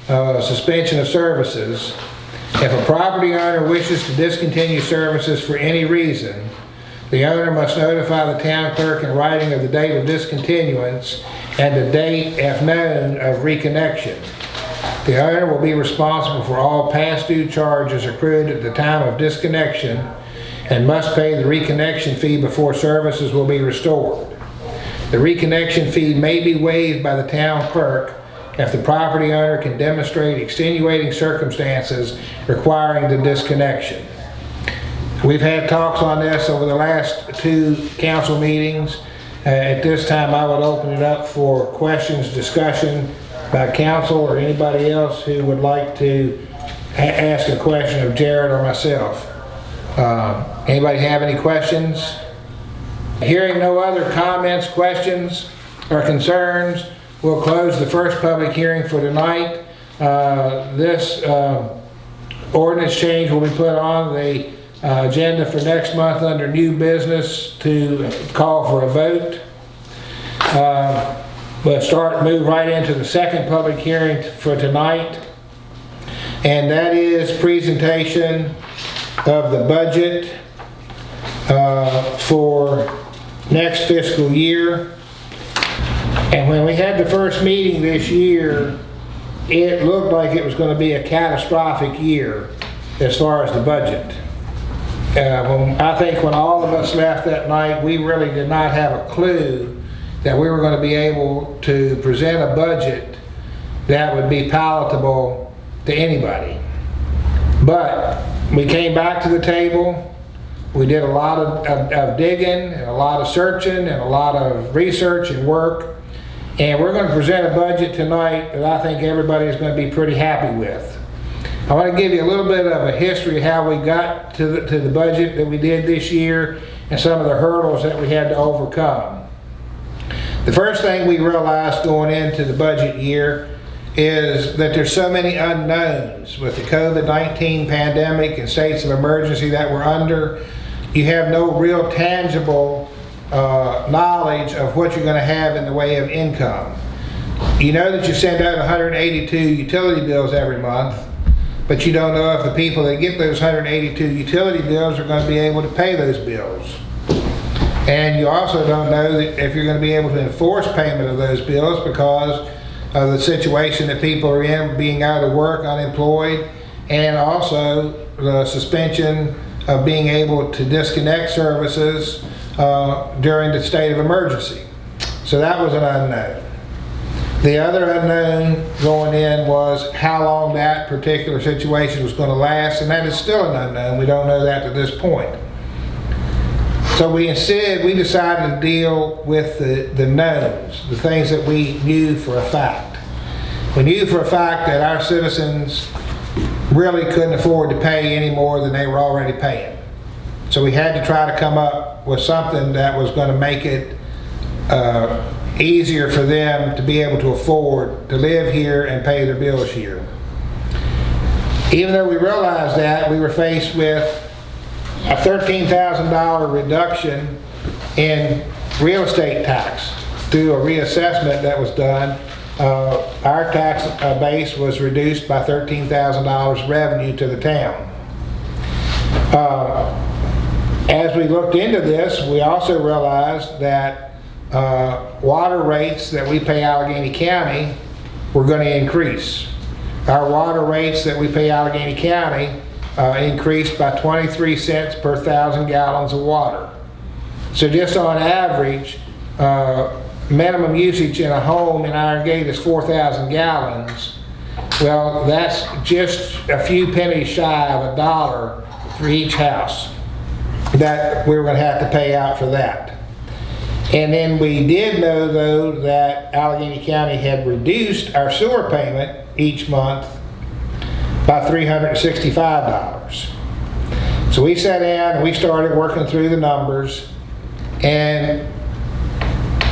suspension of services. If a property owner wishes to discontinue services for any reason, the owner must notify the town clerk in writing of the date of discontinuance and the date, if known, of reconnection. The owner will be responsible for all past due charges accrued at the time of disconnection and must pay the reconnection fee before services will be restored. The reconnection fee may be waived by the town clerk if the property owner can demonstrate extenuating circumstances requiring the disconnection. We've had talks on this over the last 2 council meetings. At this time, I would open it up for questions, discussion by council or anybody else who would like to ask a question of Jared or myself. Anybody have any questions? Hearing no other comments, questions, or concerns, we'll close the first public hearing for tonight. This ordinance change will be put on the agenda for next month under new business to call for a vote. We'll move right into the second public hearing for tonight, and that is presentation of the budget for next fiscal year. And when we had the first meeting this year, it looked like it was going to be a catastrophic year as far as the budget. I think when all of us left that night, we really did not have a clue that we were going to be able to present a budget that would be palatable to anybody. But we came back to the table. We did a lot of digging and a lot of searching and a lot of research and work. And we're going to present a budget tonight that I think everybody is going to be pretty happy with. I want to give you a little bit of a history of how we got to the budget that we did this year and some of the hurdles that we had to overcome. The first thing we realized going into the budget year is that there's so many unknowns with the COVID-19 pandemic and states of emergency that we're under. You have no real tangible knowledge of what you're going to have in the way of income. You know that you send out 182 utility bills every month, but you don't know if the people that get those 182 utility bills are going to be able to pay those bills. And you also don't know that if you're going to be able to enforce payment of those bills because of the situation that people are in, being out of work, unemployed, and also the suspension of being able to disconnect services during the state of emergency. So that was an unknown. The other unknown going in was how long that particular situation was going to last, and that is still an unknown. We don't know that to this point. So we decided to deal with the knowns, the things that we knew for a fact. We knew for a fact that our citizens really couldn't afford to pay any more than they were already paying. So we had to try to come up with something that was going to make it easier for them to be able to afford to live here and pay their bills here. Even though we realized that, we were faced with a $13,000 reduction in real estate tax through a reassessment that was done. Our tax base was reduced by $13,000 revenue to the town. As we looked into this, we also realized that water rates that we pay Allegheny County were going to increase. Our water rates that we pay Allegheny County increased by 23 cents per 1,000 gallons of water. So just on average, minimum usage in a home in Iron Gate is 4,000 gallons. Well, that's just a few pennies shy of $1 for each house that we were going to have to pay out for that. And then we did know, though, that Allegheny County had reduced our sewer payment each month by $365. So we sat down and we started working through the numbers, and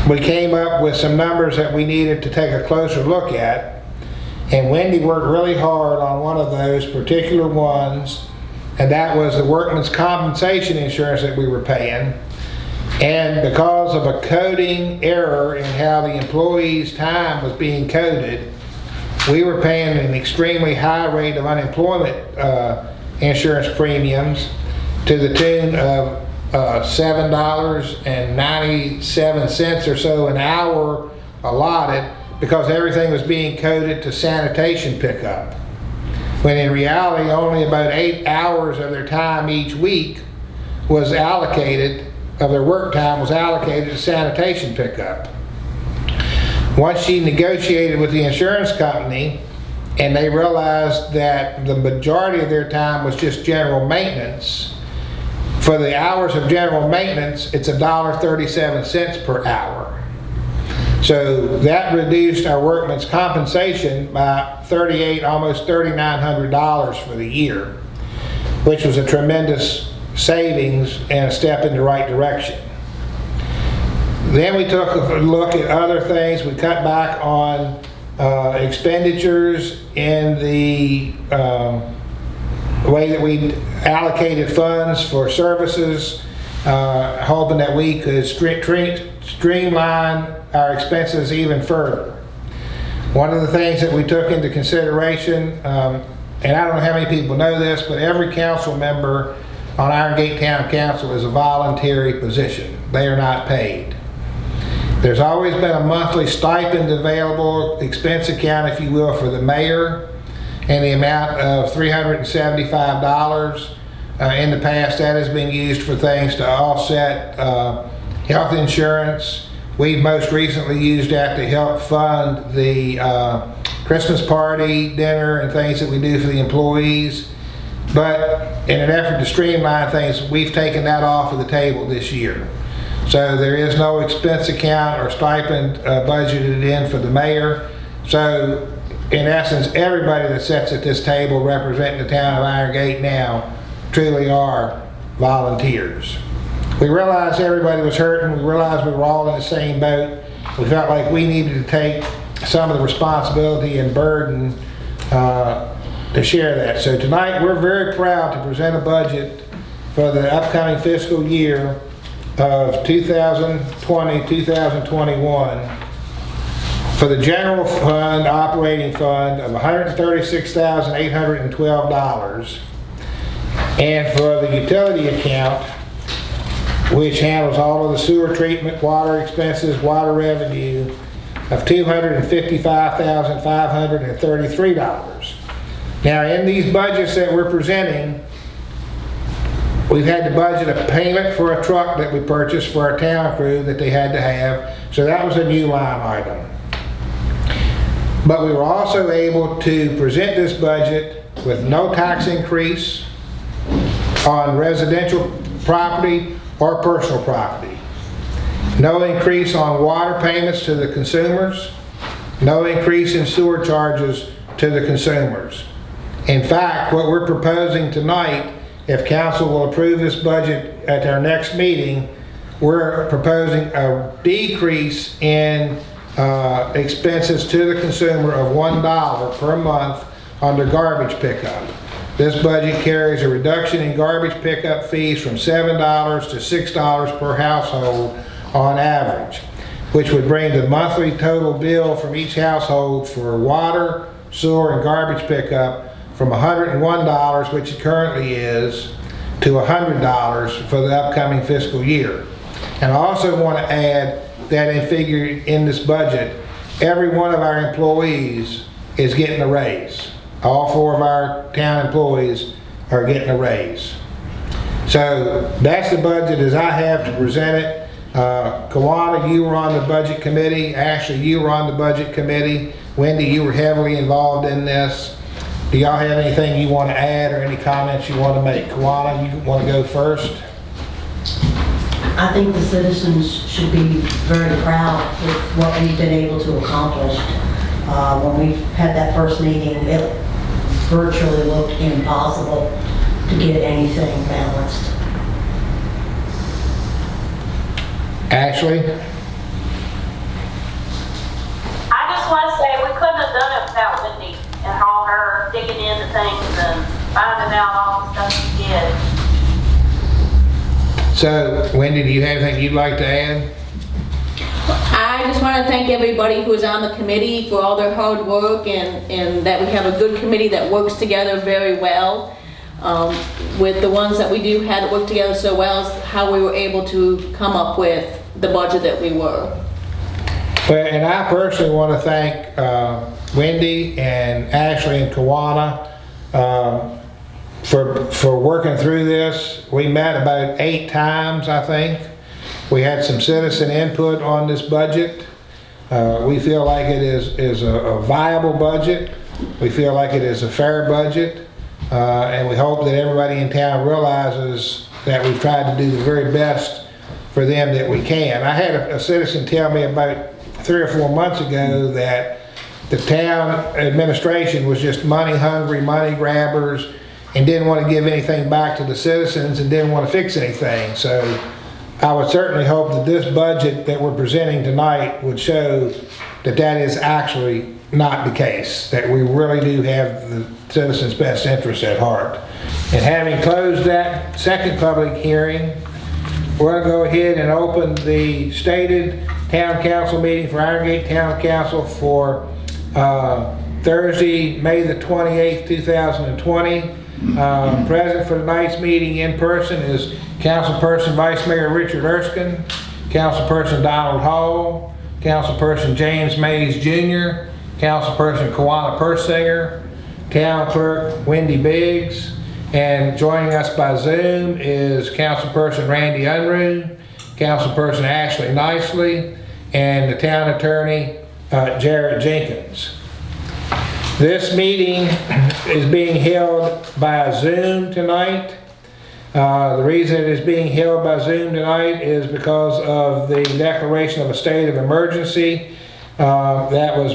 we came up with some numbers that we needed to take a closer look at. And Wendy worked really hard on one of those particular ones, and that was the workman's compensation insurance that we were paying. And because of a coding error in how the employee's time was being coded, we were paying an extremely high rate of unemployment insurance premiums to the tune of $7.97 or so an hour allotted, because everything was being coded to sanitation pickup, when in reality only about 8 hours of their time each week was allocated, of their work time was allocated to sanitation pickup. Once she negotiated with the insurance company and they realized that the majority of their time was just general maintenance, for the hours of general maintenance it's $1.37 per hour. So that reduced our workman's compensation by almost $3,900 for the year, which was a tremendous savings and a step in the right direction. Then we took a look at other things. We cut back on expenditures in the way that we allocated funds for services, hoping that we could streamline our expenses even further. One of the things that we took into consideration, and I don't know how many people know this, but every council member on Iron Gate Town Council is a voluntary position. They are not paid. There's always been a monthly stipend available, expense account if you will, for the mayor, in the amount of $375. In the past that has been used for things to offset health insurance. We've most recently used that to help fund the Christmas party, dinner, and things that we do for the employees. But in an effort to streamline things, we've taken that off of the table this year. So there is no expense account or stipend budgeted in for the mayor. So in essence, everybody that sits at this table representing the town of Iron Gate now truly are volunteers. We realized everybody was hurting. We realized we were all in the same boat. We felt like we needed to take some of the responsibility and burden to share that. So tonight we're very proud to present a budget for the upcoming fiscal year of 2020-2021 for the general fund, operating fund of $136,812, and for the utility account, which handles all of the sewer treatment, water expenses, water revenue, of $255,533. Now in these budgets that we're presenting, we've had to budget a payment for a truck that we purchased for our town crew that they had to have, so that was a new line item. But we were also able to present this budget with no tax increase on residential property or personal property. No increase on water payments to the consumers. No increase in sewer charges to the consumers. In fact, what we're proposing tonight, if council will approve this budget at our next meeting, we're proposing a decrease in expenses to the consumer of $1 per month under garbage pickup. This budget carries a reduction in garbage pickup fees from $7 to $6 per household on average, which would bring the monthly total bill from each household for water, sewer, and garbage pickup from $101, which it currently is, to $100 for the upcoming fiscal year. And I also want to add that in this budget, every one of our employees is getting a raise. All 4 of our town employees are getting a raise. So that's the budget as I have to present it. Kawana, you were on the budget committee. Ashley, you were on the budget committee. Wendy, you were heavily involved in this. Do y'all have anything you want to add or any comments you want to make? Kawana, you want to go first? I think the citizens should be very proud with what we've been able to accomplish. When we had that first meeting, it virtually looked impossible to get anything balanced. Ashley? I just want to say we couldn't have done it without Wendy and all her digging into things and finding out all the stuff she did. So, Wendy, do you have anything you'd like to add? I just want to thank everybody who is on the committee for all their hard work and that we have a good committee that works together very well. With the ones that we do had that work together so well is how we were able to come up with the budget that we were. Well, and I personally want to thank Wendy and Ashley and Kawana for working through this. We met about 8 times, I think. We had some citizen input on this budget. We feel like it is a viable budget. We feel like it is a fair budget. And we hope that everybody in town realizes that we've tried to do the very best for them that we can. I had a citizen tell me about 3 or 4 months ago that the town administration was just money hungry, money grabbers, and didn't want to give anything back to the citizens and didn't want to fix anything. So I would certainly hope that this budget that we're presenting tonight would show that that is actually not the case, that we really do have the citizens' best interests at heart. And having closed that second public hearing, we're going to go ahead and open the stated town council meeting for Iron Gate Town Council for Thursday, May the 28th, 2020. Present for tonight's meeting in person is Councilperson Vice Mayor Richard Erskine, Councilperson Donald Hall, Councilperson James Mays Jr., Councilperson Kawana Persinger, Town Clerk Wendy Biggs, and joining us by Zoom is Councilperson Randy Unruh, Councilperson Ashley Nicely, and the Town Attorney Jared Jenkins. This meeting is being held by Zoom tonight. The reason it is being held by Zoom tonight is because of the declaration of a state of emergency that was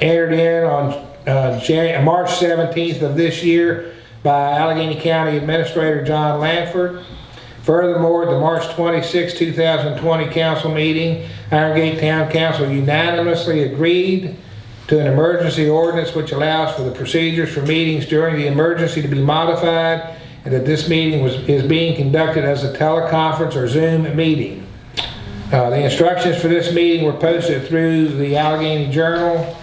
entered in on March 17th of this year by Allegheny County Administrator John Lanford. Furthermore, at the March 26, 2020 council meeting, Iron Gate Town Council unanimously agreed to an emergency ordinance which allows for the procedures for meetings during the emergency to be modified, and that this meeting is being conducted as a teleconference or Zoom meeting. The instructions for this meeting were posted through the Allegheny Journal,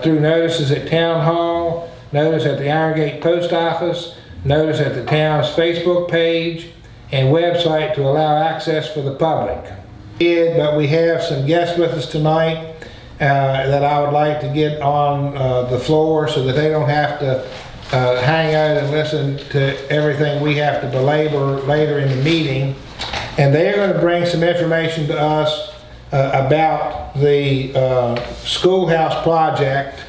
through notices at Town Hall, notice at the Iron Gate Post Office, notice at the town's Facebook page, and website to allow access for the public. But we have some guests with us tonight that I would like to get on the floor so that they don't have to hang out and listen to everything we have to belabor later in the meeting. And they're going to bring some information to us about the schoolhouse project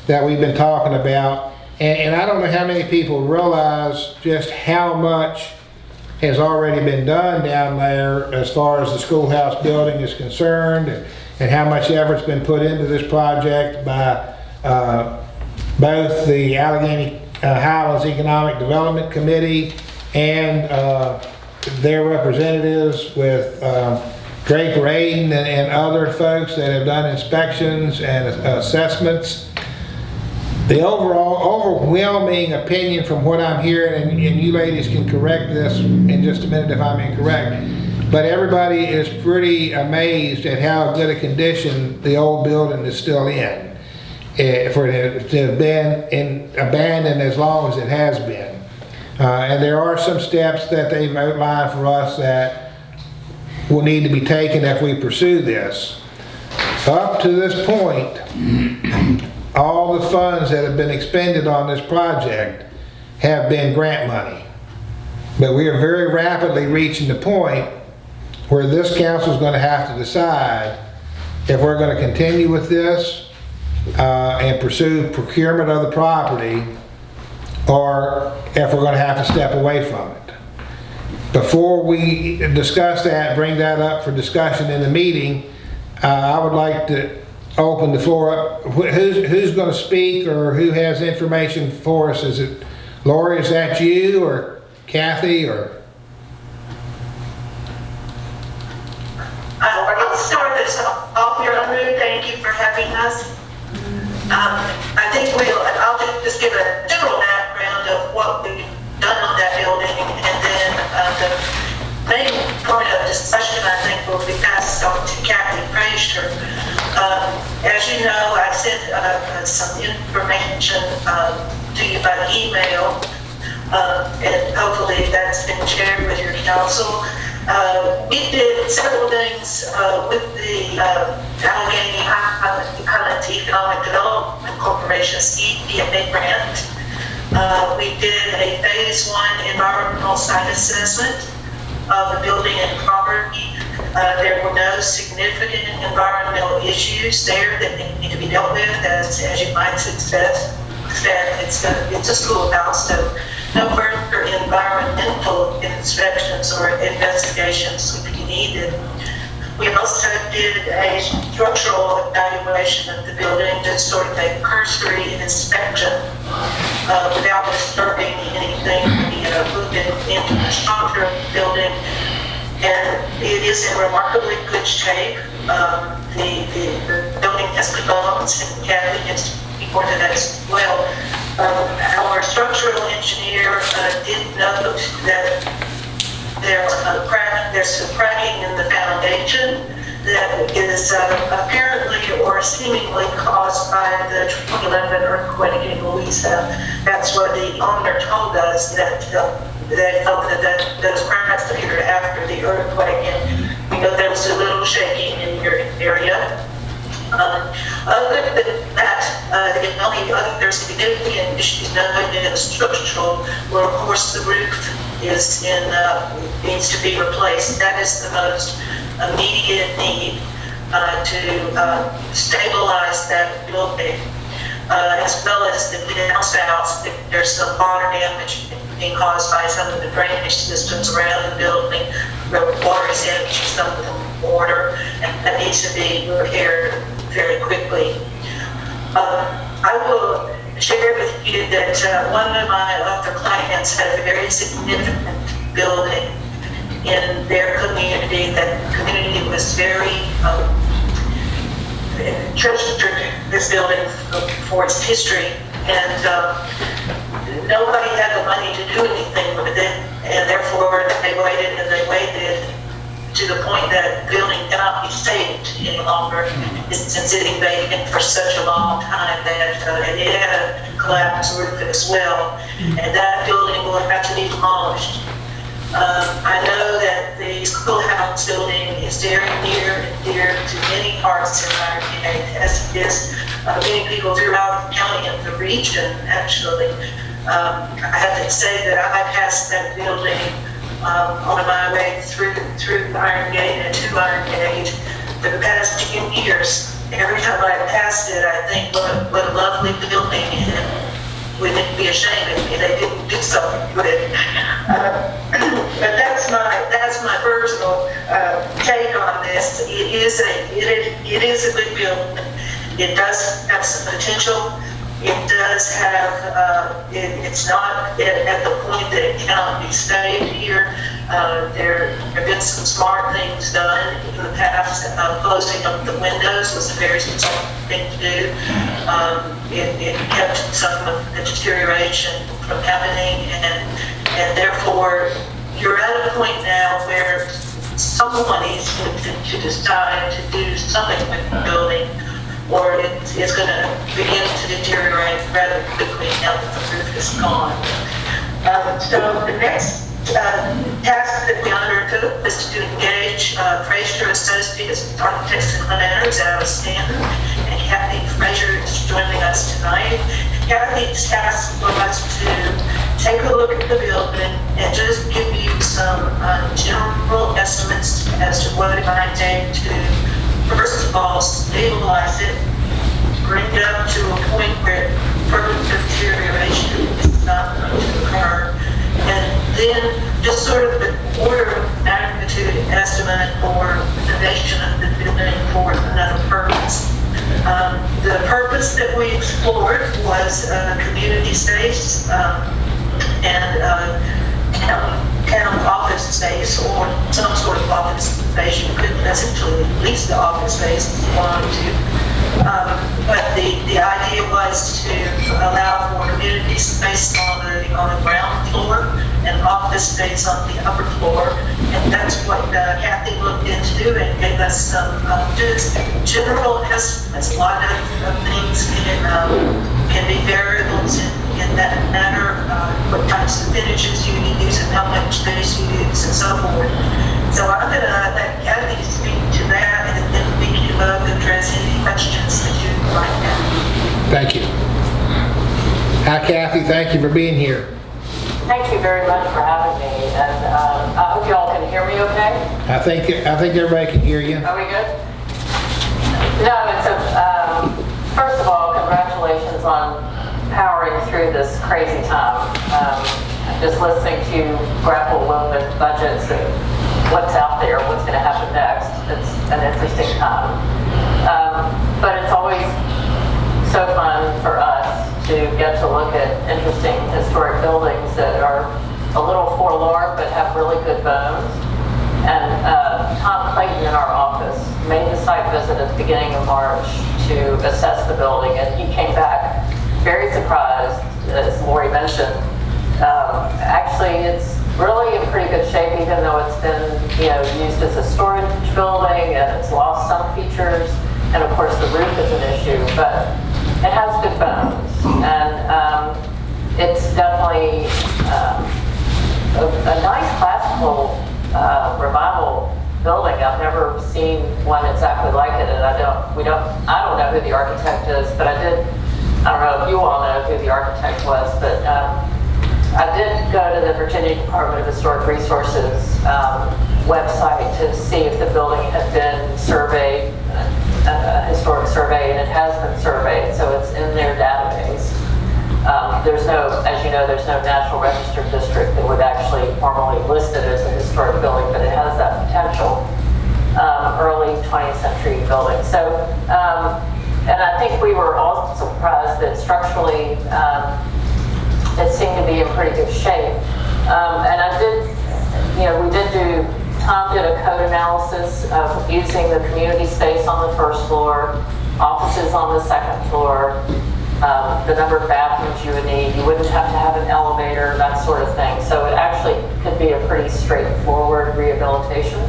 that we've been talking about. And I don't know how many people realize just how much has already been done down there as far as the schoolhouse building is concerned, and how much effort's been put into this project by both the Allegheny Highlands Economic Development Committee and their representatives with Draper Aiden and other folks that have done inspections and assessments. The overwhelming opinion from what I'm hearing, and you ladies can correct this in just a minute if I'm incorrect, but everybody is pretty amazed at how good a condition the old building is still in, for it to have been abandoned as long as it has been. And there are some steps that they've outlined for us that will need to be taken if we pursue this. Up to this point, all the funds that have been expended on this project have been grant money. But we are very rapidly reaching the point where this council is going to have to decide if we're going to continue with this and pursue procurement of the property, or if we're going to have to step away from it. Before we discuss that, bring that up for discussion in the meeting, I would like to open the floor up. Who's going to speak, or who has information for us? Is it Lori, is that you, or Kathy, or? I'll start this off here, Unruh. Thank you for having us. I think I'll just give a general background of what we've done on that building, and then the main point of discussion, I think, will be passed on to future. As you know, I sent some information to you by email, and hopefully that's been shared with your council. We did several things with the Allegheny Highlands Economic Development Corporation's EPA grant. We did a phase 1 environmental site assessment of the building and property. There were no significant environmental issues there that need to be dealt with, as you might expect. It's a schoolhouse, so no further environmental inspections or investigations would be needed. We also did a structural evaluation of the building, just sort of a cursory inspection without disturbing anything. We looked into the structure of the building, and it is in remarkably good shape. The building has columns, and Kathy has reported that as well. Our structural engineer did note that there's some cracking in the foundation that is apparently or seemingly caused by the 2011 earthquake in Louisa. That's what the owner told us, that they felt that those cracks appeared after the earthquake, and we know there was a little shaking in your area. Other than that, the only other significant issues noted in the structural were, of course, the roof is needs to be replaced. That is the most immediate need to stabilize that building, as well as the downspouts. There's some water damage being caused by some of the drainage systems around the building, where water is in some of the water, and that needs to be repaired very quickly. I will share with you that one of my other clients had a very significant building in their community. That community was very treasured this building for its history, and nobody had the money to do anything with it, and therefore they waited and they waited to the point that the building cannot be saved any longer. It's been sitting vacant for such a long time that it had a collapsed roof as well, and that building will have to be demolished. I know that the schoolhouse building is very near and dear to many hearts in our community, as it is many people throughout the county and the region, actually. I have to say that I passed that building on my way through Iron Gate and to Iron Gate for the past 10 years. Every time I passed it, I think, what a lovely building, and wouldn't it be a shame if they didn't do something with it. But that's my personal take on this. It is a good building. It does have some potential. It does have, it's not at the point that it cannot be stayed here. There have been some smart things done in the past. Closing up the windows was a very smart thing to do. It kept some of the deterioration from happening, and therefore you're at a point now where someone needs to decide to do something with the building, or it's going to begin to deteriorate rather quickly now that the roof is gone. So the next task that we undertook was to engage Fraser Associates, Architects and Planners out of Stanton, and Kathy Fraser is joining us tonight. Kathy's task was to take a look at the building and just give you some general estimates as to what it might take to, first of all, stabilize it, bring it up to a point where further deterioration is not going to occur, and then just sort of an order of magnitude estimate or renovation of the building for another purpose. The purpose that we explored was community space and town office space, or some sort of office space. You could essentially lease the office space if you wanted to. But the idea was to allow for community space on the ground floor and office space on the upper floor. And that's what Kathy looked into and gave us some just general estimates. A lot of things can be variables in that matter, what types of finishes you use and how much space you use and so forth. So I'm going to let Kathy speak to that, and then we can address any questions that you might have. Thank you. Hi Kathy, thank you for being here. Thank you very much for having me, and I hope you all can hear me okay. I think everybody can hear you. Are we good? No, it's first of all, congratulations on powering through this crazy time. Just listening to you grapple with budgets and what's out there, what's going to happen next. It's an interesting time. But it's always so fun for us to get to look at interesting historic buildings that are a little forlorn but have really good bones. And Tom Clayton in our office made the site visit at the beginning of March to assess the building, and he came back very surprised, as Lori mentioned. Actually, it's really in pretty good shape, even though it's been used as a storage building and it's lost some features, and of course the roof is an issue, but it has good bones, and it's definitely a nice classical revival building. I've never seen one exactly like it, and I don't know who the architect is, but I don't know if you all know who the architect was, but I did go to the Virginia Department of Historic Resources website to see if the building had been surveyed, a historic survey, and it has been surveyed, so it's in their database. There's no, as you know, there's no National Register district that would actually formally list it as a historic building, but it has that potential. Early 20th century building. So, and I think we were all surprised that structurally it seemed to be in pretty good shape. And I did, Tom did a code analysis of using the community space on the first floor, offices on the second floor, the number of bathrooms you would need. You wouldn't have to have an elevator, that sort of thing. So it actually could be a pretty straightforward rehabilitation.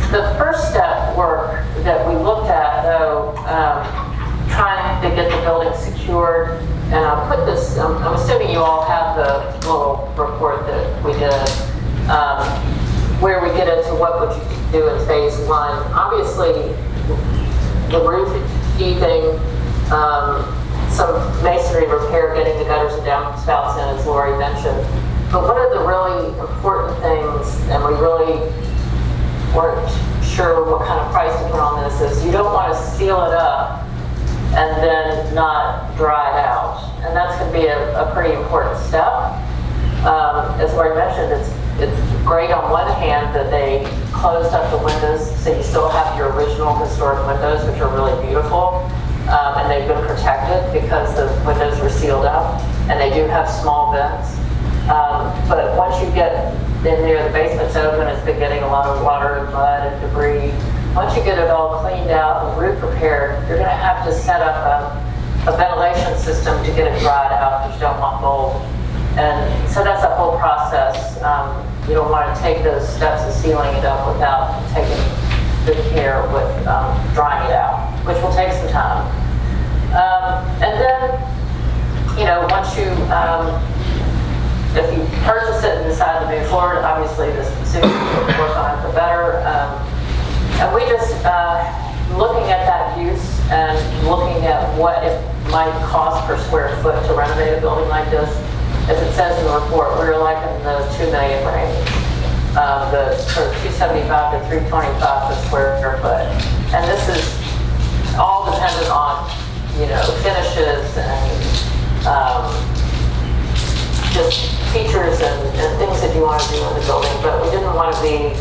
The first step work that we looked at, though, trying to get the building secured, and I'll put this, I'm assuming you all have the little report that we did, where we get into what would you do in phase one. Obviously, the roof heaving, some masonry repair, getting the gutters and downspouts in, as Lori mentioned. But one of the really important things, and we really weren't sure what kind of price to put on this, is you don't want to seal it up and then not dry it out. And that's going to be a pretty important step. As Lori mentioned, it's great on one hand that they closed up the windows, so you still have your original historic windows, which are really beautiful. And they've been protected because the windows were sealed up, and they do have small vents. But once you get in there, the basement's open, it's been getting a lot of water and mud and debris. Once you get it all cleaned out and roof repaired, you're going to have to set up a ventilation system to get it dried out because you don't want mold. And so that's a whole process. You don't want to take those steps of sealing it up without taking good care with drying it out, which will take some time. And then, once you, if you purchase it and decide to move forward, obviously the sooner you work on it, the better. And we just, looking at that use and looking at what it might cost per square foot to renovate a building like this, as it says in the report, we were like in the $2 million range. The sort of $275 to $325 per square foot. And this is all dependent on, finishes and just features and things that you want to do in the building. But we didn't want to be,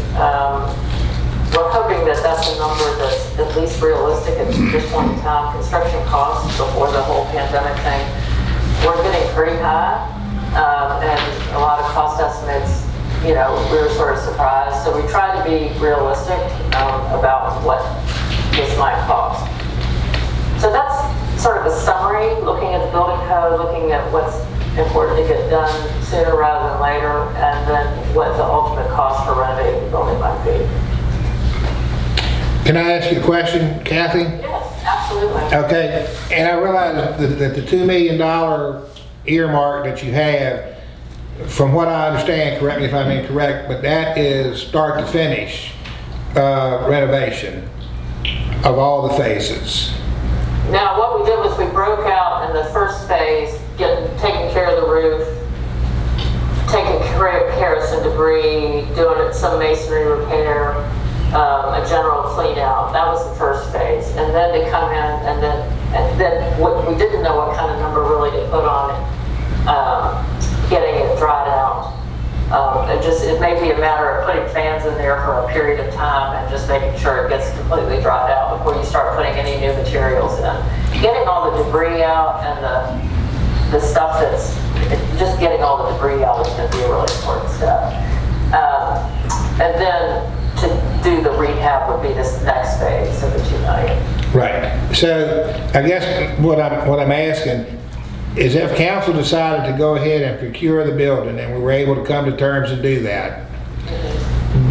we're hoping that that's a number that's at least realistic at this point in time. Construction costs before the whole pandemic thing were getting pretty high, and a lot of cost estimates, we were sort of surprised. So we tried to be realistic about what this might cost. So that's sort of a summary, looking at the building code, looking at what's important to get done sooner rather than later, and then what the ultimate cost for renovating the building might be. Can I ask you a question, Kathy? Yes, absolutely. Okay, and I realize that the $2 million earmark that you have, from what I understand, correct me if I'm incorrect, but that is start to finish renovation of all the phases. Now, what we did was we broke out in the first phase, taking care of the roof, taking care of some debris, doing some masonry repair, a general clean out. That was the first phase. And then to come in and then what we didn't know what kind of number really to put on it, getting it dried out. It may be a matter of putting fans in there for a period of time and just making sure it gets completely dried out before you start putting any new materials in. Getting all the debris out and the stuff just getting all the debris out is going to be a really important step. And then to do the rehab would be this next phase of the $2 million. Right. So I guess what I'm asking is, if council decided to go ahead and procure the building and we were able to come to terms and do that,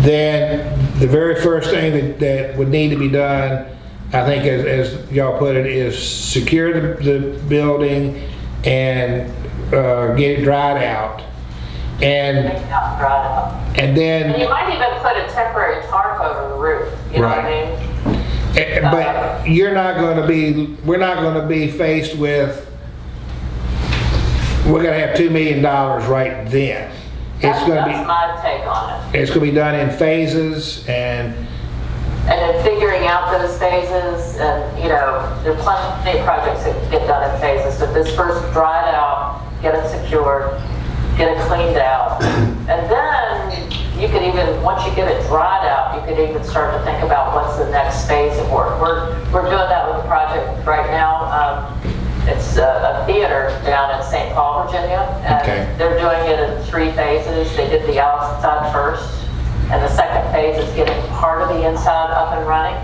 then the very first thing that would need to be done, I think, as y'all put it, is secure the building and get it dried out. And then you might even put a temporary tarp over the roof. You know what I mean? But we're not going to be faced with, we're going to have $2 million right then. That's my take on it. It's going to be done in phases, and then figuring out those phases, and there are plenty of projects that get done in phases, but this first, dry it out, get it secured, get it cleaned out, and then you could even, once you get it dried out, you could even start to think about what's the next phase of work. We're doing that with a project right now. It's a theater down in St. Paul, Virginia, and they're doing it in 3 phases. They did the outside first, and the second phase is getting part of the inside up and running,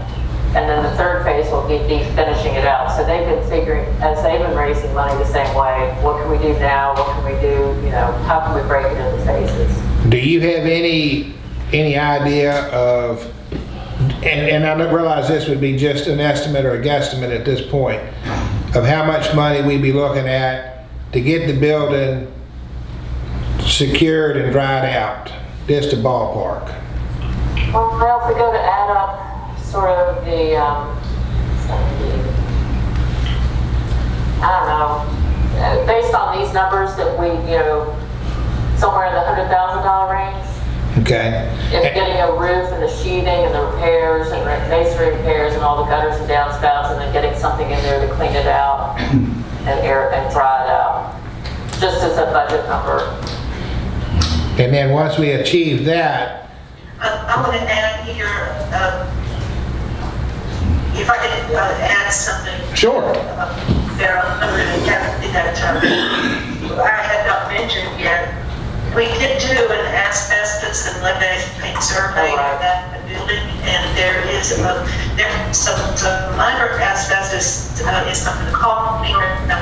and then the third phase will be finishing it out. So they've been figuring, as they've been raising money the same way, what can we do now, what can we do, how can we break it into phases? do you have any idea of, and I realize this would be just an estimate or a guesstimate at this point, of how much money we'd be looking at to get the building secured and dried out, just a ballpark? Well, if we go to add up sort of the, I don't know, based on these numbers that we, somewhere in the $100,000 range. Okay. If getting a roof and the sheathing and the repairs and masonry repairs and all the gutters and downspouts, and then getting something in there to clean it out and air and dry it out, just as a budget number. And then once we achieve that, I want to add here, if I could add something. sure. There, that I had not mentioned yet. We did do an asbestos and lead-based paint survey of that building, and there is some minor asbestos is something called the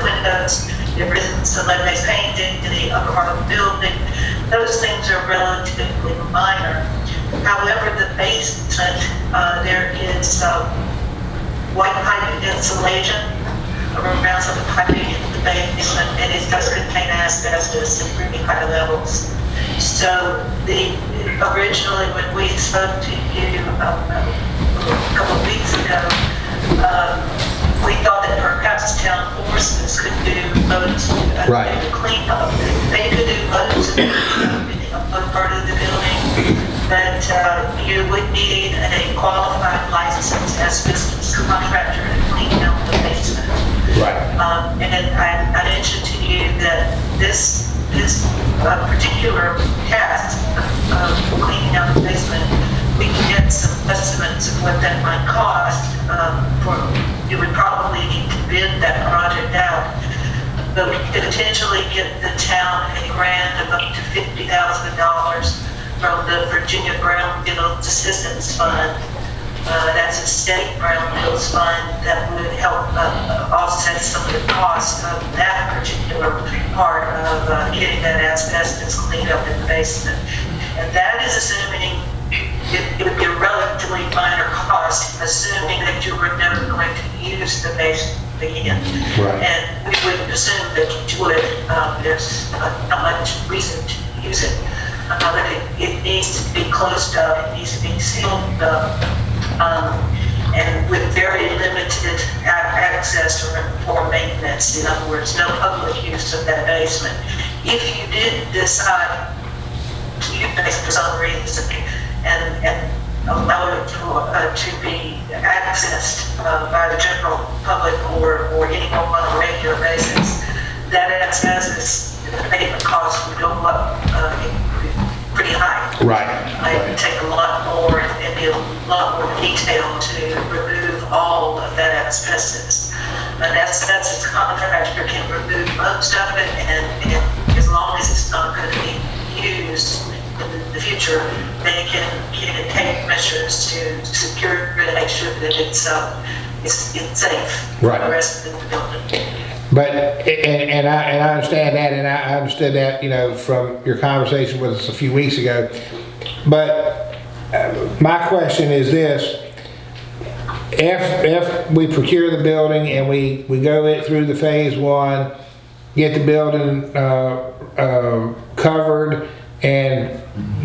windows. There is some lead-based paint in the upper part of the building. Those things are relatively minor. However, the basement, there is white pipe insulation around some of the piping in the basement, and it does contain asbestos at pretty high levels. So originally when we spoke to you a couple of weeks ago, we thought that perhaps town forces could do loads of cleanup. They could do loads of cleanup in the upper part of the building, but you would need a qualified licensed asbestos contractor to clean out the basement. Right. And I mentioned to you that this particular task of cleaning out the basement, we can get some estimates of what that might cost. You would probably need to bid that project out, but we could potentially get the town a grant of up to $50,000 from the Virginia Brownfield Assistance Fund That's a state brownfields fund that would help offset some of the cost of that particular part of getting that asbestos cleaned up in the basement. And that is assuming it would be a relatively minor cost, assuming that you were never going to use the basement again. Right. And we would assume that you would. There's not much reason to use it. But it needs to be closed up, it needs to be sealed up, and with very limited access for maintenance. In other words, no public use of that basement. If you did decide to use it for some reason and allow it to be accessed by the general public or anyone on a regular basis, that asbestos abatement cost would go up pretty high. Right. It would take a lot more and be a lot more detail to remove all of that asbestos. An asbestos contractor can remove most of it, and as long as it's not going to be used in the future, they can take measures to secure it and make sure that it's safe for Right. the rest of the building. But, and I understand that, and I understood that, you know, from your conversation with us a few weeks ago. But my question is this: if we procure the building and we go it through the phase one, get the building covered and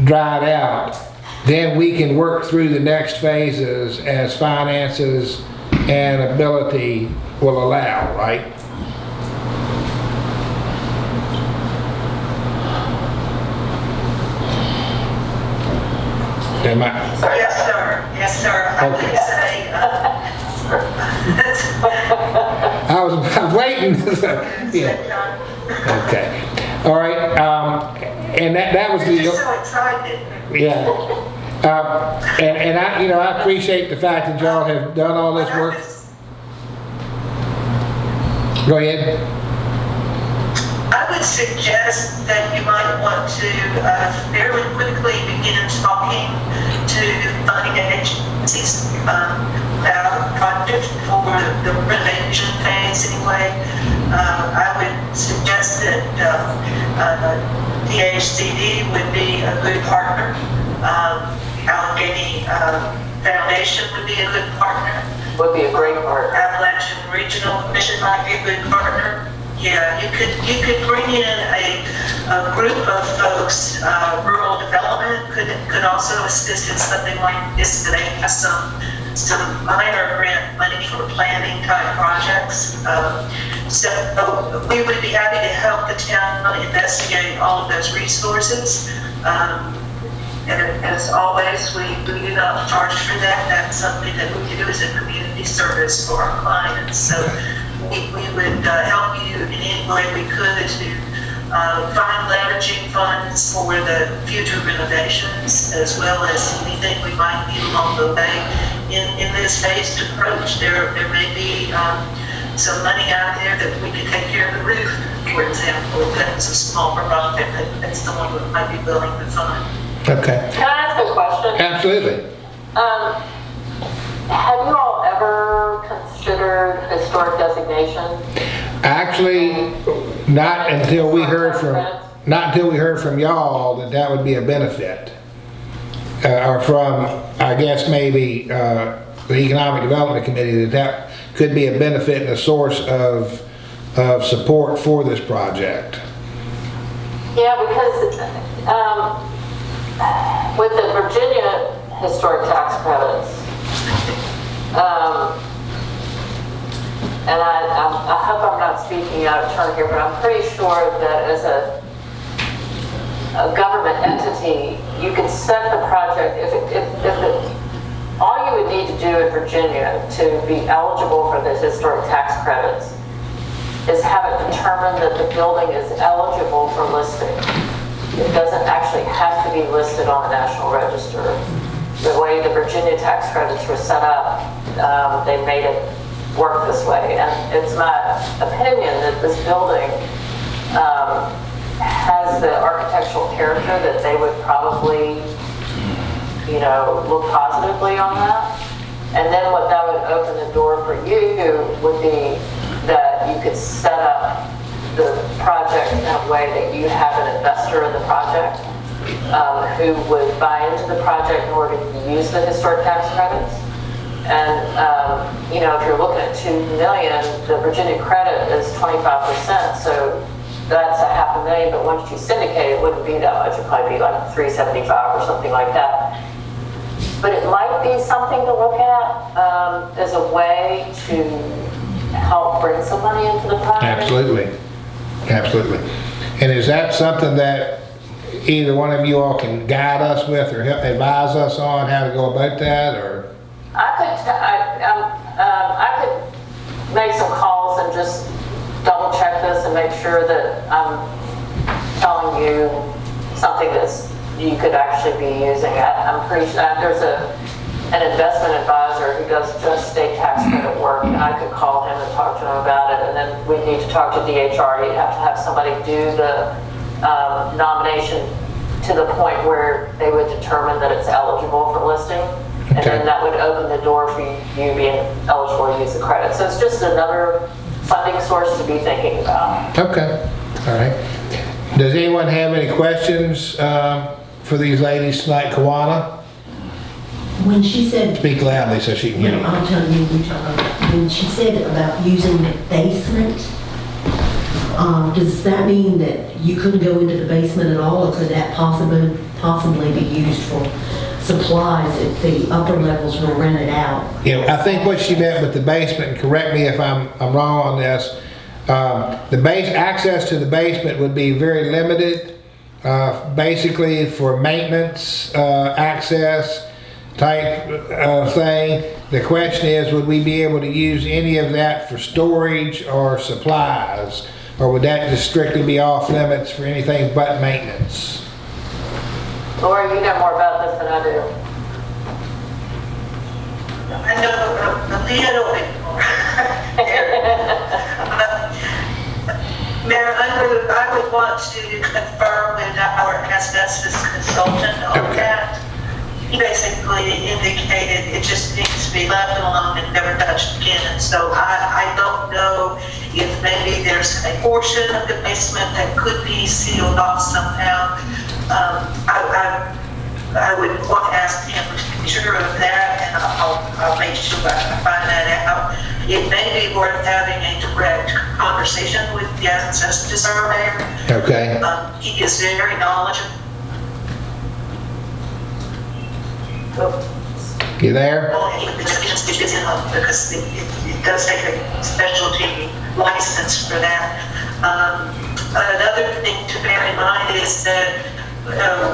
dried out, then we can work through the next phases as finances and ability will allow, right? Am I? Yes, sir. Yes, sir. I would Okay. say, I was waiting. Yeah. Okay. All right. And that was I'm just the, so excited. yeah. And I, you know, I appreciate the fact that y'all have done all this work. Go ahead. I would suggest that you might want to fairly quickly begin talking to funding agencies about a project for the renovation phase anyway. I would suggest that DHCD would be a good partner. Allegheny Foundation would be a good partner. Would be a great partner. Appalachian Regional Commission might be a good partner. Yeah, you could bring in a group of folks. Rural development could also assist in something like this. They have some minor grant money for planning type projects. So we would be happy to help the town investigate all of those resources. And as always, we do not charge for that. That's something that we do as a community service for our clients. So we would help you in any way we could to find leveraging funds for the future renovations, as well as anything we might need along the way in this phased approach. There may be some money out there that we could take care of the roof, for example. If that's a small project that someone might be willing to fund. Okay. Can I ask a question? Absolutely. Have you all ever considered historic designation? Actually, not until we heard from y'all that would be a benefit. Or from, I guess, maybe the Economic Development Committee, that could be a benefit and a source of support for this project. Yeah, because with the Virginia historic tax credits, and I hope I'm not speaking out of turn here, but I'm pretty sure that as a government entity, you could set the project, all you would need to do in Virginia to be eligible for the historic tax credits is have it determined that the building is eligible for listing. It doesn't actually have to be listed on the National Register. The way the Virginia tax credits were set up, they made it work this way. And it's my opinion that this building has the architectural character that they would probably, look positively on that. And then what that would open the door for you would be that you could set up the project in a way that you have an investor in the project who would buy into the project in order to use the historic tax credits. And, you know, if you're looking at 2 million, the Virginia credit is 25%, so that's $500,000, but once you syndicate, it wouldn't be that much. It'd probably be like 375 or something like that. But it might be something to look at as a way to help bring some money into the project. Absolutely. Absolutely. And is that something that either one of you all can guide us with or help advise us on how to go about that, or? I could make some calls and just double check this and make sure that I'm telling you something that's you could actually be using. I'm pretty sure there's an investment advisor who does just state tax credit work, and I could call him and talk to him about it, and then we'd need to talk to DHR. You'd have to have somebody do the nomination to the point where they would determine that it's eligible for listing, and then that would open the door for you being eligible to use the credit. So it's just another funding source to be thinking about. Okay, all right. Does anyone have any questions for these ladies tonight? Kawana? When she said, Speak loudly so she can hear you. I'll tell you, when she said about using the basement, does that mean that you couldn't go into the basement at all, or could that possibly be used for supplies if the upper levels were rented out? Yeah, I think what she meant with the basement, and correct me if I'm wrong on this, the base access to the basement would be very limited, basically for maintenance access type thing. The question is, would we be able to use any of that for storage or supplies, or would that just strictly be off limits for anything but maintenance? Laura, you know more about this than I do. I know a little bit more. Mayor, I would want to confirm with our asbestos consultant on that. He basically indicated it just needs to be left alone and never touched again. So I don't know if maybe there's a portion of the basement that could be sealed off somehow. I would want to ask him to be sure of that, and I'll make sure I find that out. It may be worth having a direct conversation with the asbestos surveyor. Okay. He is very knowledgeable. You there? Because it does take a specialty license for that. Another thing to bear in mind is that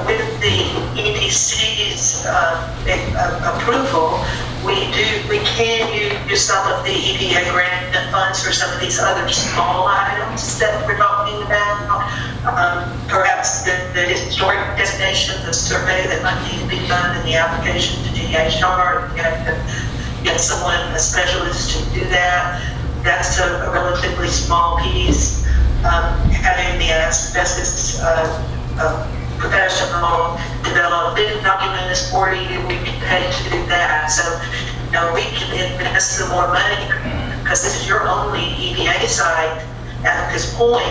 with the EDC's approval, we can use some of the EDA grant funds for some of these other small items that we're talking about. Perhaps the historic designation, the survey that might need to be done in the application to DHR, get someone, a specialist to do that. That's a relatively small piece. Having the asbestos professional develop bid documents for you, we can pay to do that. So, we can invest some more money because this is your only EDA site at this point,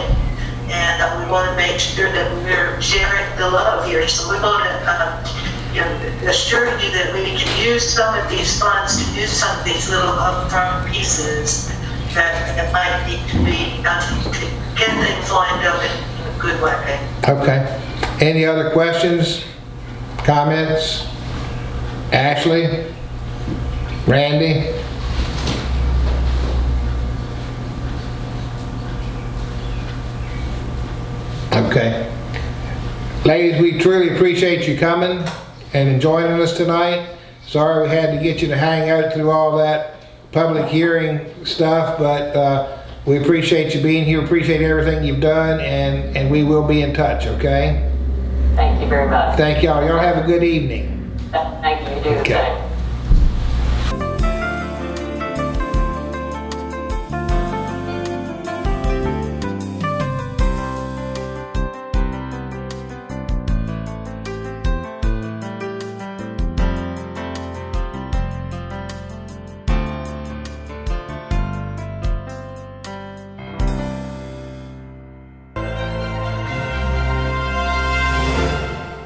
and we want to make sure that we're sharing the love here. So we want to assure you that we can use some of these funds to do some of these little upfront pieces that might need to be done to get things lined up in a good way. Okay. Any other questions, comments? Ashley? Randy? Okay. Ladies, we truly appreciate you coming and joining us tonight. Sorry we had to get you to hang out through all that public hearing stuff, but we appreciate you being here, appreciate everything you've done, and we will be in touch, okay? Thank you very much. Thank y'all. Y'all have a good evening. Thank you. You do the Okay. same.